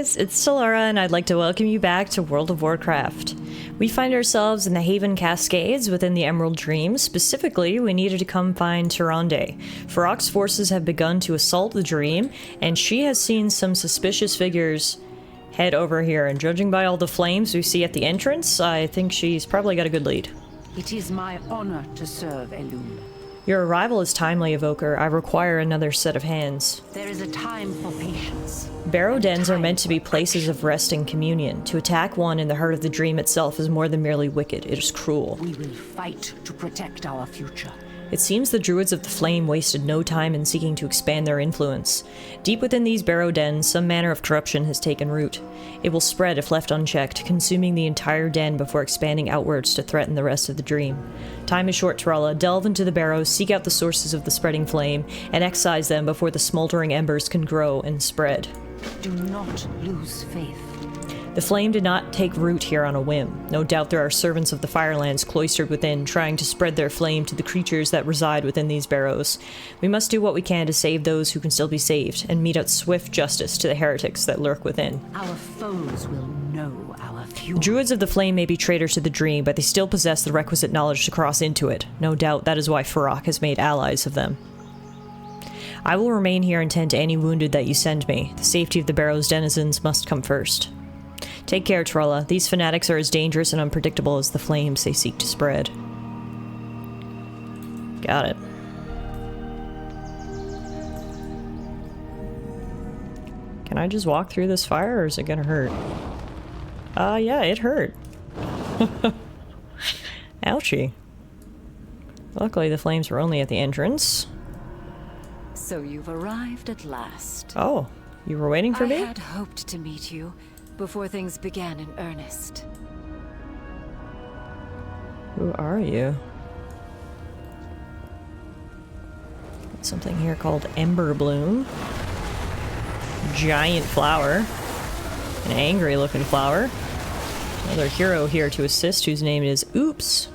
guys, it's Tallara, and I'd like to welcome you back to World of Warcraft. We find ourselves in the Haven Cascades within the Emerald Dream. Specifically, we needed to come find Tyrande. Farok's forces have begun to assault the Dream, and she has seen some suspicious figures head over here, and judging by all the flames we see at the entrance, I think she's probably got a good lead. It is my honor to serve, Elune. Your arrival is timely, Evoker. I require another set of hands. There is a time for patience. Barrow dens are meant to be places of rest and communion. To attack one in the heart of the dream itself is more than merely wicked. It is cruel. We will fight to protect our future. It seems the Druids of the Flame wasted no time in seeking to expand their influence. Deep within these barrow dens, some manner of corruption has taken root. It will spread if left unchecked, consuming the entire den before expanding outwards to threaten the rest of the dream. Time is short, Tarala. Delve into the barrows, seek out the sources of the spreading flame, and excise them before the smoldering embers can grow and spread. Do not lose faith. The flame did not take root here on a whim. No doubt there are servants of the Firelands cloistered within, trying to spread their flame to the creatures that reside within these barrows. We must do what we can to save those who can still be saved, and mete out swift justice to the heretics that lurk within. Our foes will know our future. Druids of the Flame may be traitors to the dream, but they still possess the requisite knowledge to cross into it. No doubt that is why Farok has made allies of them. I will remain here and tend to any wounded that you send me. The safety of the barrow's denizens must come first. Take care, Trolla. These fanatics are as dangerous and unpredictable as the flames they seek to spread. Got it. Can I just walk through this fire, or is it gonna hurt? Yeah, it hurt. Ouchie. Luckily, the flames were only at the entrance. So you've arrived at last. Oh, you were waiting for me? I had hoped to meet you before things began in earnest. Who are you? Something here called Ember Bloom. Giant flower. An angry looking flower. Another hero here to assist whose name is Oops.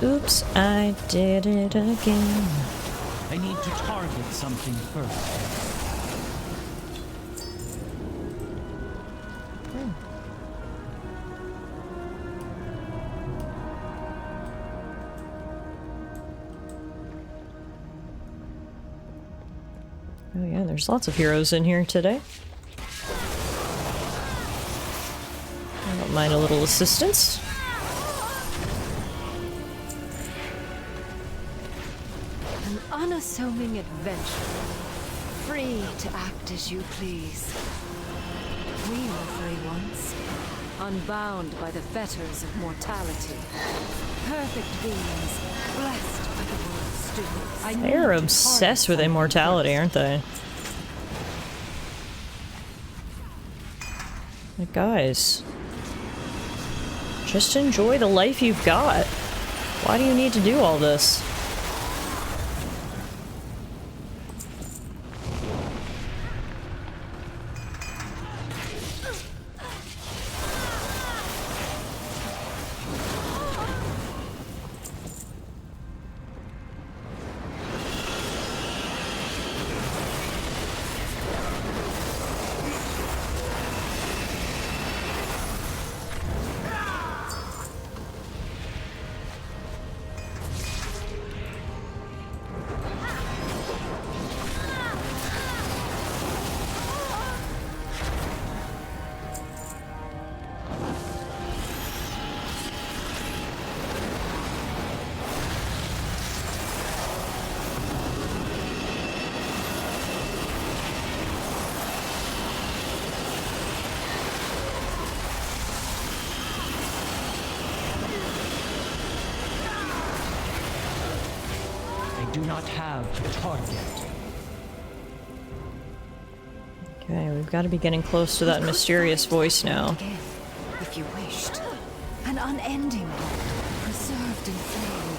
Oops, I did it again. I need to target something first. Oh yeah, there's lots of heroes in here today. I don't mind a little assistance. An unassuming adventure, free to act as you please. We were free once, unbound by the fetters of mortality. Perfect beings, blessed by the world's stewards. They're obsessed with immortality, aren't they? Like, guys, just enjoy the life you've got. Why do you need to do all this? Do not have a target. Okay, we've got to be getting close to that mysterious voice now. Again, if you wished. An unending one, preserved in flame.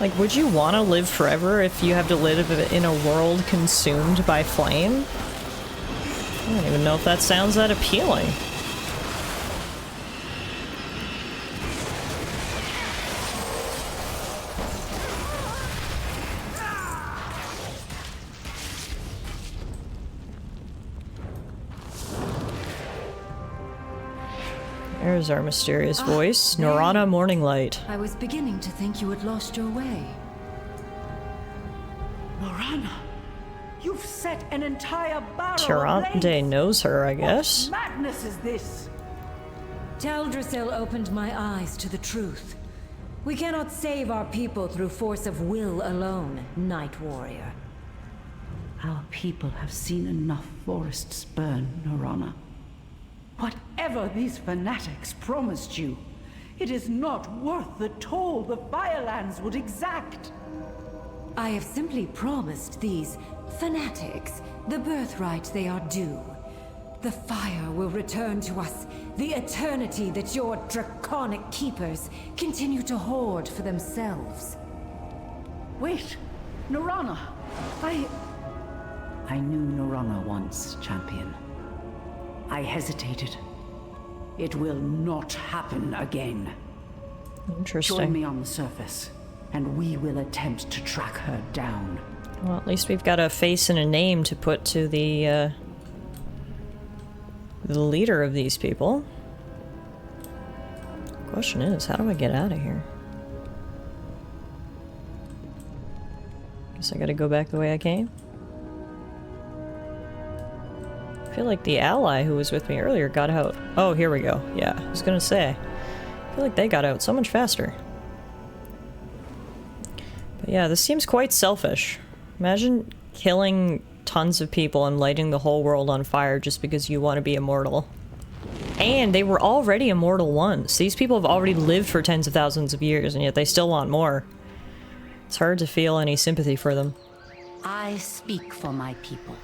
Like, would you want to live forever if you have to live in a world consumed by flame? I don't even know if that sounds that appealing. There's our mysterious voice. Norana Morninglight. I was beginning to think you had lost your way. Norana, you've set an entire barrel Tirante ablaze. knows her, I guess. What madness is this? Tallara opened my eyes to the truth. We cannot save our people through force of will alone, Night Warrior. Our people have seen enough forests burn, Norana. Whatever these fanatics promised you, it is not worth the toll the Firelands would exact. I have simply promised these fanatics the birthright they are due. The fire will return to us, the eternity that your draconic keepers continue to hoard for themselves. Wait, Norana, I knew Norana once, champion. I hesitated. It will not happen again. Interesting. Join me on the surface, and we will attempt to track her down. Well, at least we've got a face and a name to put to the leader of these people. Question is, how do I get out of here? Guess I gotta go back the way I came. I feel like the ally who was with me earlier got out. Oh, here we go. Yeah, I was gonna say. I feel like they got out so much faster. But yeah, this seems quite selfish. Imagine killing tons of people and lighting the whole world on fire just because you want to be immortal. And they were already immortal once. These people have already lived for tens of thousands of years, and yet they still want more. It's hard to feel any sympathy for them. I speak for my people.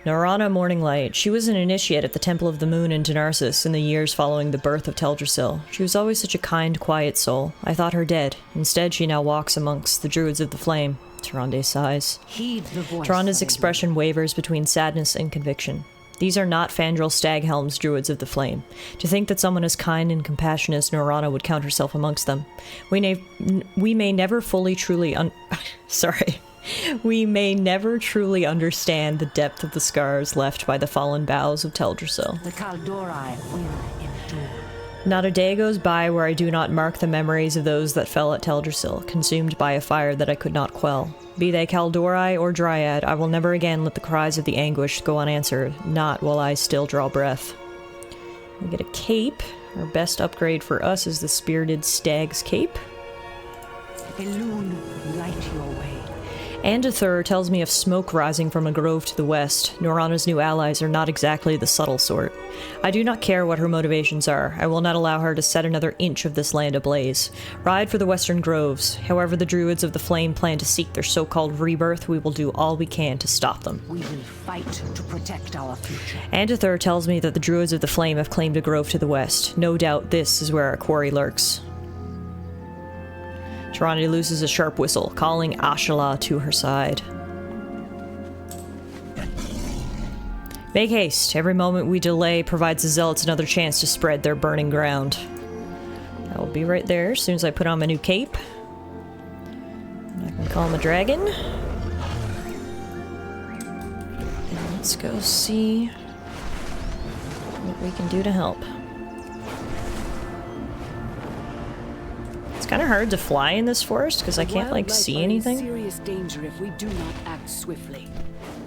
Norana Morninglight. She was an initiate at the Temple of the Moon in Donarsis in the years following the birth of Teldrassil. She was always such a kind, quiet soul. I thought her dead. Instead, she now walks amongst the Druids of the Flame. Tyrande sighs. Heed the voice. Tyrande's expression wavers between sadness and conviction. These are not Fandral Staghelm's Druids of the Flame. To think that someone as kind and compassionate as Norana would count herself amongst them. We may never fully truly We may never truly understand the depth of the scars left by the fallen boughs of Teldrassil. The Tallara will endure. Not a day goes by where I do not mark the memories of those that fell at Teldrassil, consumed by a fire that I could not quell. Be they Kaldori or Dryad, I will never again let the cries of the anguished go unanswered, not while I still draw breath. We get a cape. Our best upgrade for us is the Spirited Stag's Cape. Elune, light your way. Andethur tells me of smoke rising from a grove to the west. Norana's new allies are not exactly the subtle sort. I do not care what her motivations are. I will not allow her to set another inch of this land ablaze. Ride for the western groves. However the Druids of the Flame plan to seek their so-called rebirth, we will do all we can to stop them. We will fight to protect our future. Andethur tells me that the Druids of the Flame have claimed a grove to the west. No doubt this is where our quarry lurks. Tyrande loses a sharp whistle, calling Ashala to her side. Make haste. Every moment we delay provides the Zealots another chance to spread their burning ground. I will be right there as soon as I put on my new cape. I can call him a dragon. And let's go see what we can do to help. It's kind of hard to fly in this forest because I can't like see anything. Serious danger if we do not act swiftly.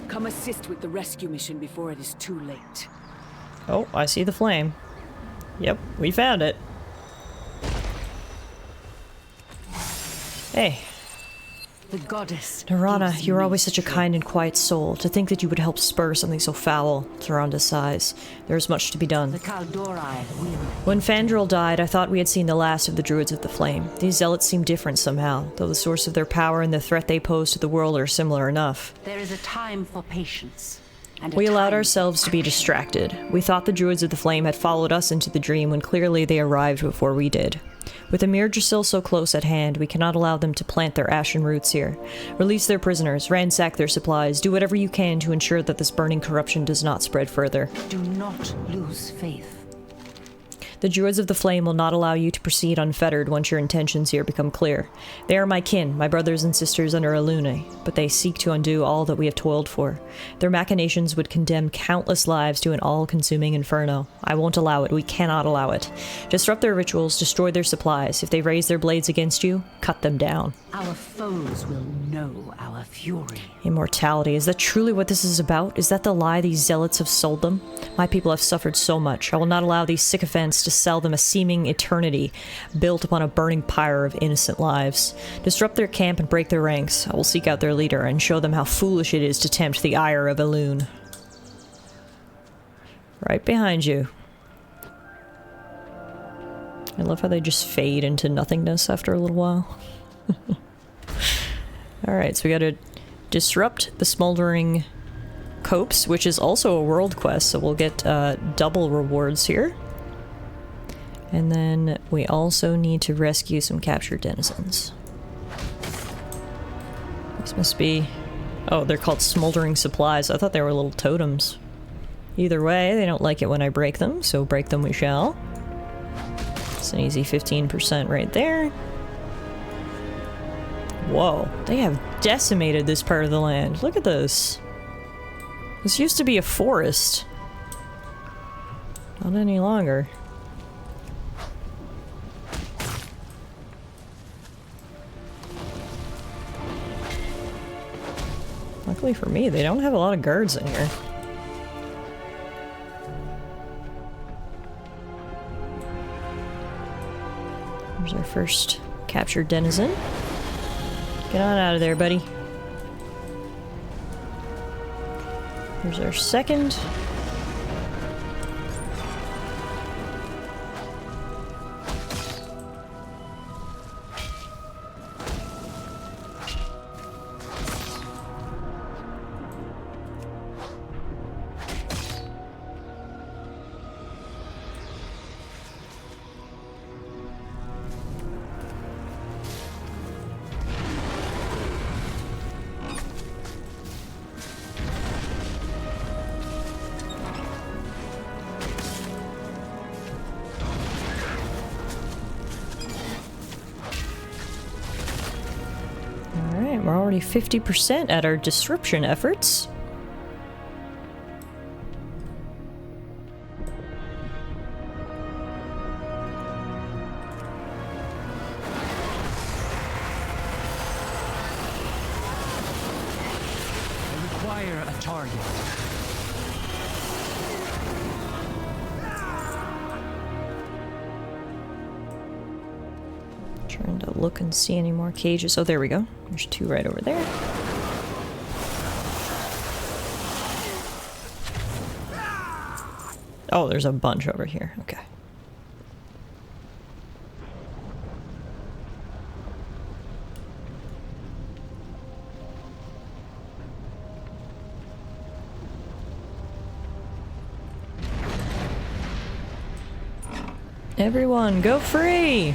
Come assist with the rescue mission before it is too late. Oh, I see the flame. Yep, we found it. Hey. The goddess. Norana, gives you were me always such a strength. kind and quiet soul. To think that you would help spur something so foul, Tyrande sighs. There is much to be done. The Tallara will. When Fandral died, I thought we had seen the last of the Druids of the Flame. These zealots seem different somehow, though the source of their power and the threat they pose to the world are similar enough. There is a time for patience. And a We allowed time ourselves for to be action. distracted. We thought the Druids of the Flame had followed us into the dream when clearly they arrived before we did. With Emirdrassil so close at hand, we cannot allow them to plant their ashen roots here. Release their prisoners, ransack their supplies, do whatever you can to ensure that this burning corruption does not spread further. Do not lose faith. The Druids of the Flame will not allow you to proceed unfettered once your intentions here become clear. They are my kin, my brothers and sisters under Elune, but they seek to undo all that we have toiled for. Their machinations would condemn countless lives to an all-consuming inferno. I won't allow it. We cannot allow it. Disrupt their rituals, destroy their supplies. If they raise their blades against you, cut them down. Our foes will know our fury. Immortality. Is that truly what this is about? Is that the lie these zealots have sold them? My people have suffered so much. I will not allow these sycophants to sell them a seeming eternity built upon a burning pyre of innocent lives. Disrupt their camp and break their ranks. I will seek out their leader and show them how foolish it is to tempt the ire of Elune. Right behind you. I love how they just fade into nothingness after a little while. Alright, so we gotta disrupt the smoldering copse, which is also a world quest, so we'll get double rewards here. And then we also need to rescue some captured denizens. This must be... oh, they're called smoldering supplies. I thought they were little totems. Either way, they don't like it when I break them, so break them we shall. It's an easy 15% right there. Whoa, they have decimated this part of the land. Look at this. This used to be a forest. Not any longer. Luckily for me, they don't have a lot of guards in here. There's our first captured denizen. Get on out of there, buddy. Here's our second. We're already 50% at our disruption efforts. I require a target. Trying to look and see any more cages. Oh, there we go. There's two right over there. Oh, there's a bunch over here. Okay. Everyone, go free!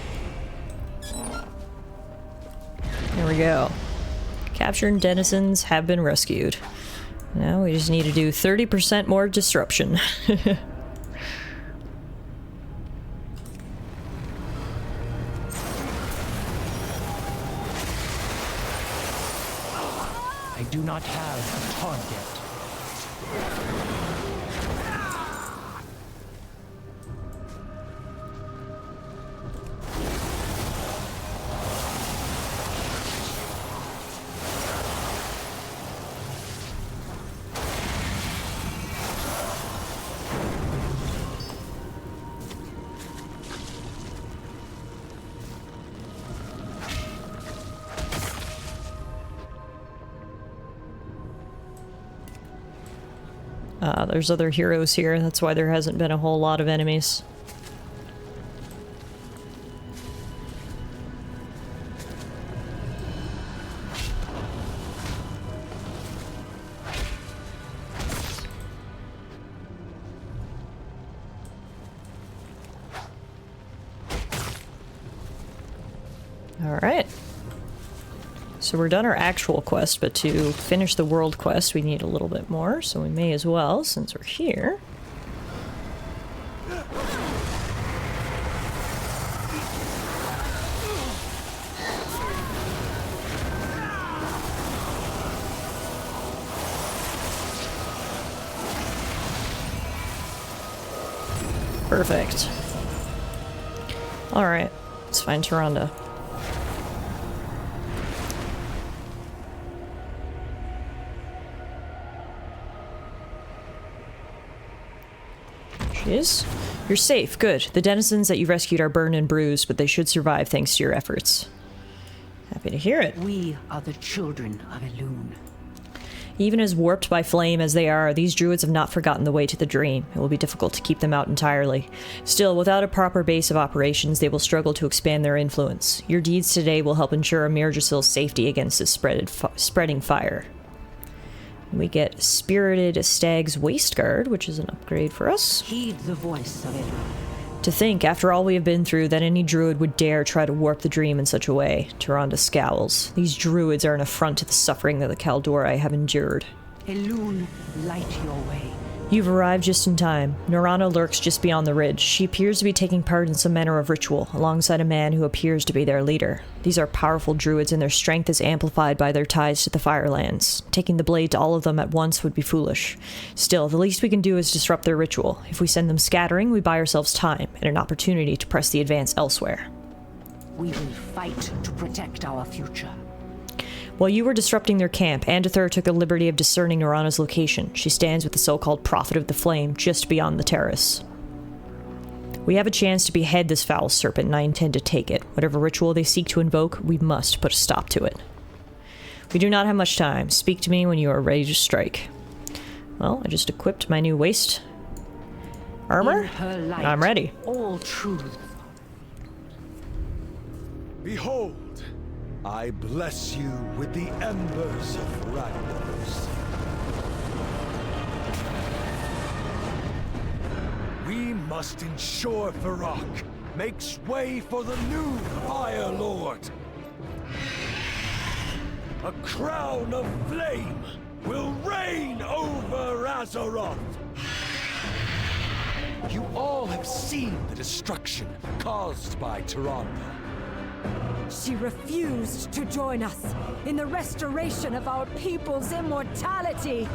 There we go. Captured denizens have been rescued. Now we just need to do 30% more disruption. I do not have a target. There's other heroes here, that's why there hasn't been a whole lot of enemies. Alright. So we're done our actual quest, but to finish the world quest we need a little bit more, so we may as well, since we're here. Perfect. Alright, let's find Tyrande. She is. You're safe, good. The denizens that you rescued are burned and bruised, but they should survive thanks to your efforts. Happy to hear it. We are the children of Elune. Even as warped by flame as they are, these druids have not forgotten the way to the dream. It will be difficult to keep them out entirely. Still, without a proper base of operations, they will struggle to expand their influence. Your deeds today will help ensure Mirjasil's safety against this spreading fire. We get Spirited Stag's Waistguard, which is an upgrade for us. Heed the voice of Elune. To think, after all we have been through, that any druid would dare try to warp the dream in such a way. Tyrande scowls. These druids are an affront to the suffering that the Kaldori have endured. Elune, light your way. You've arrived just in time. Norana lurks just beyond the ridge. She appears to be taking part in some manner of ritual, alongside a man who appears to be their leader. These are powerful druids, and their strength is amplified by their ties to the Firelands. Taking the blade to all of them at once would be foolish. Still, the least we can do is disrupt their ritual. If we send them scattering, we buy ourselves time, and an opportunity to press the advance elsewhere. We will fight to protect our future. While you were disrupting their camp, Andethur took the liberty of discerning Norana's location. She stands with the so-called Prophet of the Flame, just beyond the terrace. We have a chance to behead this foul serpent, and I intend to take it. Whatever ritual they seek to invoke, we must put a stop to it. We do not have much time. Speak to me when you are ready to strike. Well, I just equipped my new waist armor. I'm ready. All truth. Behold, I bless you with the embers of Ragnaros. We must ensure Varrock makes way for the new Fire Lord. A crown of flame will reign over Azeroth. You all have seen the destruction caused by Tyrande. She refused to join us in the restoration of our people's immortality.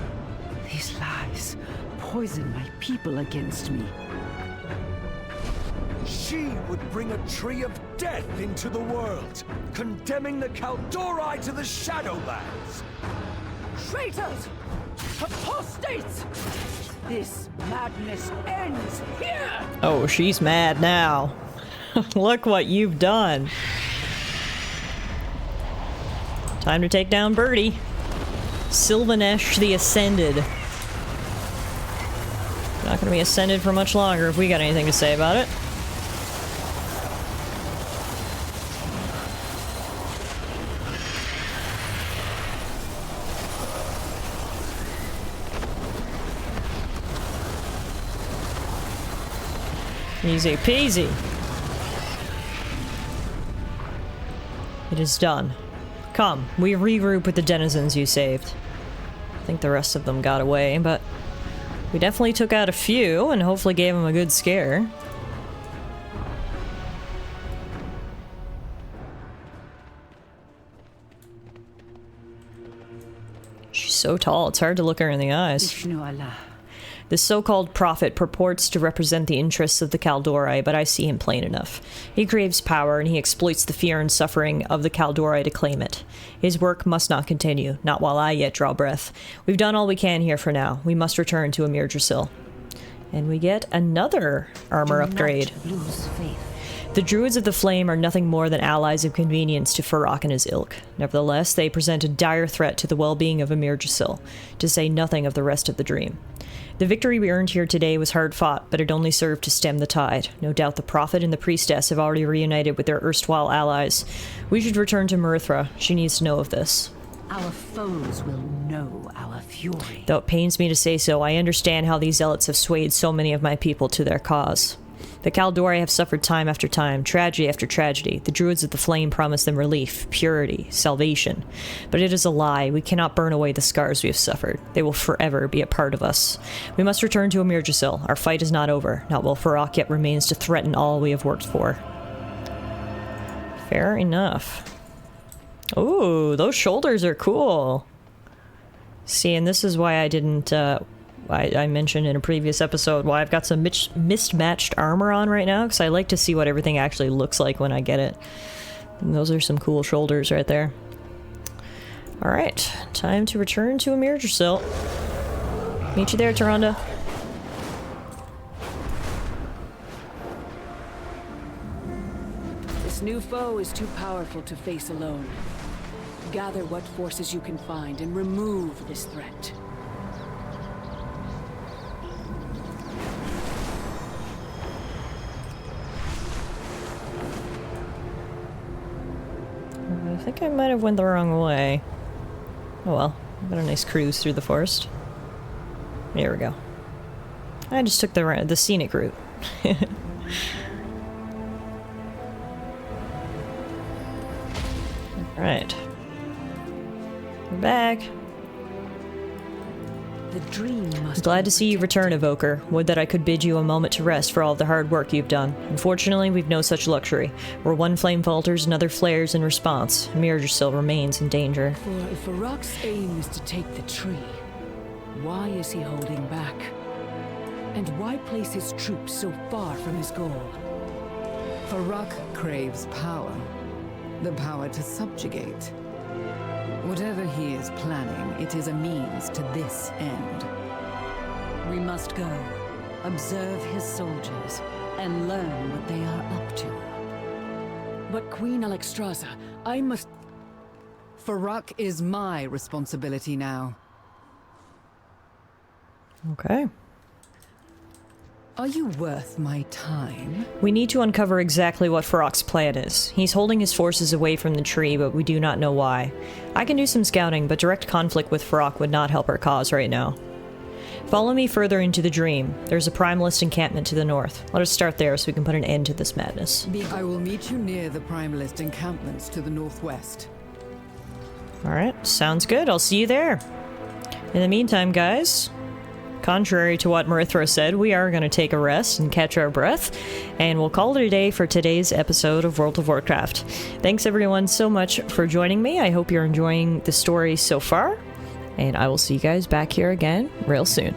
These lies poison my people against me. She would bring a tree of death into the world, condemning the Kaldori to the Shadowlands. Traitors! Apostates! This madness ends here! Oh, she's mad now. Look what you've done. Time to take down Birdie. Sylvanesh the Ascended. Not gonna be ascended for much longer if we got anything to say about it. Easy peasy. It is done. Come, we regroup with the denizens you saved. I think the rest of them got away, but we definitely took out a few and hopefully gave them a good scare. She's so tall, it's hard to look her in the eyes. Vishnu Allah. This so-called prophet purports to represent the interests of the Kaldori, but I see him plain enough. He craves power, and he exploits the fear and suffering of the Kaldori to claim it. His work must not continue, not while I yet draw breath. We've done all we can here for now. We must return to Amir Drasil. And we get another armor upgrade. Do not lose faith. The Druids of the Flame are nothing more than allies of convenience to Varrock and his ilk. Nevertheless, they present a dire threat to the well-being of Amir Drasil, to say nothing of the rest of the dream. The victory we earned here today was hard fought, but it only served to stem the tide. No doubt the Prophet and the Priestess have already reunited with their erstwhile allies. We should return to Mirthra. She needs to know of this. Our foes will know our fury. Though it pains me to say so, I understand how these zealots have swayed so many of my people to their cause. The Kaldori have suffered time after time, tragedy after tragedy. The Druids of the Flame promise them relief, purity, salvation. But it is a lie. We cannot burn away the scars we have suffered. They will forever be a part of us. We must return to Amir Drasil. Our fight is not over, not while Varrock yet remains to threaten all we have worked for. Fair enough. Ooh, those shoulders are cool. See, and this is why I didn't I mentioned in a previous episode why I've got some mismatched armor on right now, because I like to see what everything actually looks like when I get it. And those are some cool shoulders right there. Alright, time to return to Amirjursil. Meet you there, Tyrande. This new foe is too powerful to face alone. Gather what forces you can find and remove this threat. I think I might have went the wrong way. Oh well, got a nice cruise through the forest. Here we go. I just took the scenic route. Alright. We're back. The dream must Glad be to see you return, Evoker. Would that I could bid you a moment to rest for all the hard work you've done. Unfortunately, we've no such luxury. Where one flame falters, another flares in response. Amirjursil remains in danger. For if Farak's aim is to take the tree, why is he holding back? And why place his troops so far from his goal? Farak craves power. The power to subjugate. Whatever he is planning, it is a means to this end. We must go, observe his soldiers, and learn what they are up to. But Queen Alexstrasza, I must... Farak is my responsibility now. Okay. Are you worth my time? We need to uncover exactly what Farak's plan is. He's holding his forces away from the tree, but we do not know why. I can do some scouting, but direct conflict with Farak would not help our cause right now. Follow me further into the dream. There's a Primalist encampment to the north. Let us start there so we can put an end to this madness. I will meet you near the Primalist encampments to the northwest. Alright, sounds good. I'll see you there. In the meantime, guys, contrary to what Marithra said, we are going to take a rest and catch our breath, and we'll call it a day for today's episode of World of Warcraft. Thanks everyone so much for joining me. I hope you're enjoying the story so far, and I will see you guys back here again real soon.